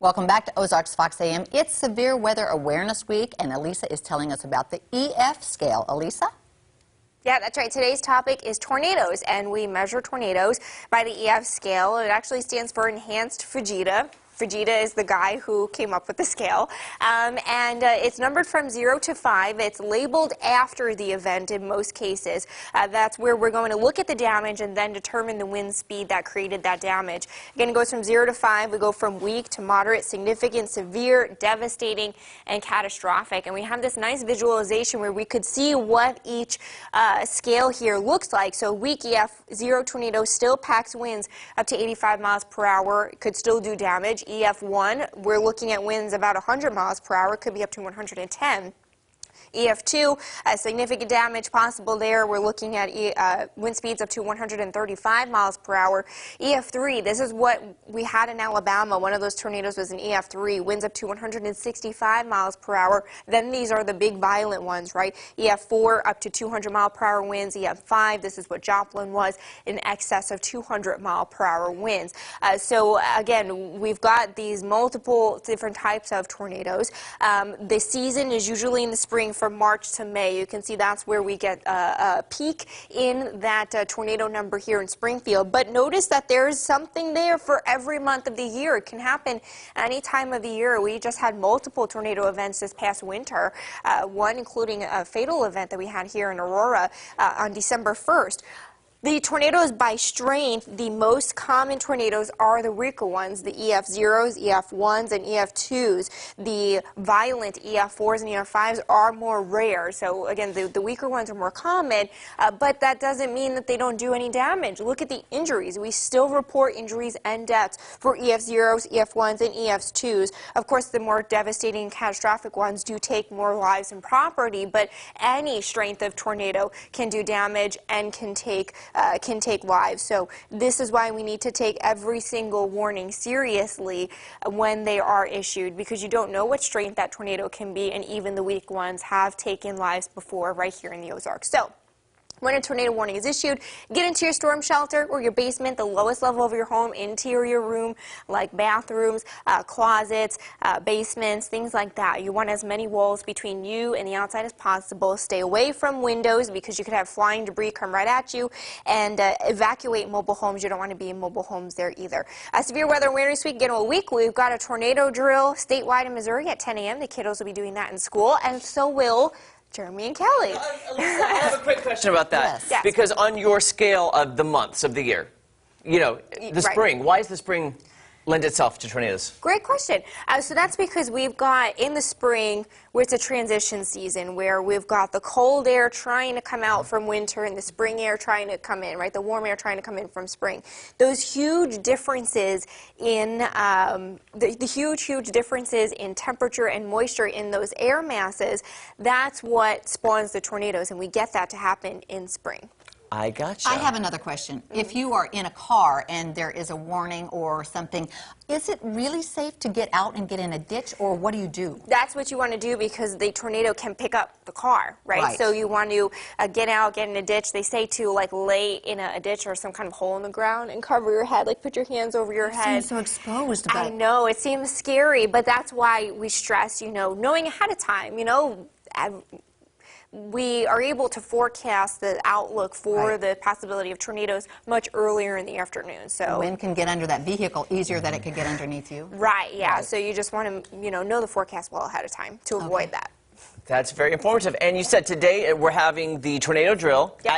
Welcome back to Ozarks Fox AM. It's Severe Weather Awareness Week, and Elisa is telling us about the EF scale. Elisa? Yeah, that's right. Today's topic is tornadoes, and we measure tornadoes by the EF scale. It actually stands for Enhanced Fujita. Fujita is the guy who came up with the scale, and it's numbered from 0 to 5. It's labeled after the event in most cases. That's where we're going to look at the damage and then determine the wind speed that created that damage. Again, it goes from 0 to 5. We go from weak to moderate, significant, severe, devastating, and catastrophic. And we have this nice visualization where we could see what each scale here looks like. So weak EF 0 tornado still packs winds up to 85 miles per hour. It could still do damage. EF1, we're looking at winds about 100 miles per hour, could be up to 110. EF2, significant damage possible there. We're looking at wind speeds up to 135 miles per hour. EF3, this is what we had in Alabama. One of those tornadoes was an EF3, winds up to 165 miles per hour. Then these are the big violent ones, right? EF4, up to 200 mile per hour winds. EF5, this is what Joplin was, in excess of 200 mile per hour winds. So again, we've got these multiple different types of tornadoes. The season is usually in the spring from March to May. You can see that's where we get a peak in that tornado number here in Springfield. But notice that there's something there for every month of the year. It can happen any time of the year. We just had multiple tornado events this past winter, one including a fatal event that we had here in Aurora on December 1st. The tornadoes by strength, the most common tornadoes are the weaker ones, the EF0s, EF1s, and EF2s. The violent EF4s and EF5s are more rare. So again, the weaker ones are more common, but that doesn't mean that they don't do any damage. Look at the injuries. We still report injuries and deaths for EF0s, EF1s, and EF2s. Of course, the more devastating and catastrophic ones do take more lives and property, but any strength of tornado can do damage and can take lives. So this is why we need to take every single warning seriously when they are issued, because you don't know what strength that tornado can be, and even the weak ones have taken lives before right here in the Ozarks. So when a tornado warning is issued, get into your storm shelter or your basement, the lowest level of your home, interior room, like bathrooms, closets, basements, things like that. You want as many walls between you and the outside as possible. Stay away from windows because you could have flying debris come right at you, and evacuate mobile homes. You don't want to be in mobile homes there either. Severe Weather Awareness Week, again, a week. We've got a tornado drill statewide in Missouri at 10 a.m. The kiddos will be doing that in school, and so will Jeremy and Kelly. Elisa, I have a quick question about that. Yes. Because on your scale of the months of the year, you know, the spring, why does the spring lend itself to tornadoes? Great question. So that's because we've got in the spring, where it's a transition season, where we've got the cold air trying to come out from winter and the spring air trying to come in, right? The warm air trying to come in from spring. Those huge differences in the huge differences in temperature and moisture in those air masses, that's what spawns the tornadoes, and we get that to happen in spring. I gotcha. I have another question. If you are in a car and there is a warning or something, is it really safe to get out and get in a ditch, or what do you do? That's what you want to do, because the tornado can pick up the car, right? So you want to get out, get in a ditch. They say to like lay in a ditch or some kind of hole in the ground and cover your head, like put your hands over your head. It seems so exposed. I know, it seems scary, but that's why we stress, you know, knowing ahead of time, you know, we are able to forecast the outlook for the possibility of tornadoes much earlier in the afternoon. So wind can get under that vehicle easier than it could get underneath you. Right, yeah. Right. So you just want to, you know the forecast well ahead of time to avoid that. That's very informative. And you said today we're having the tornado drill. Yep.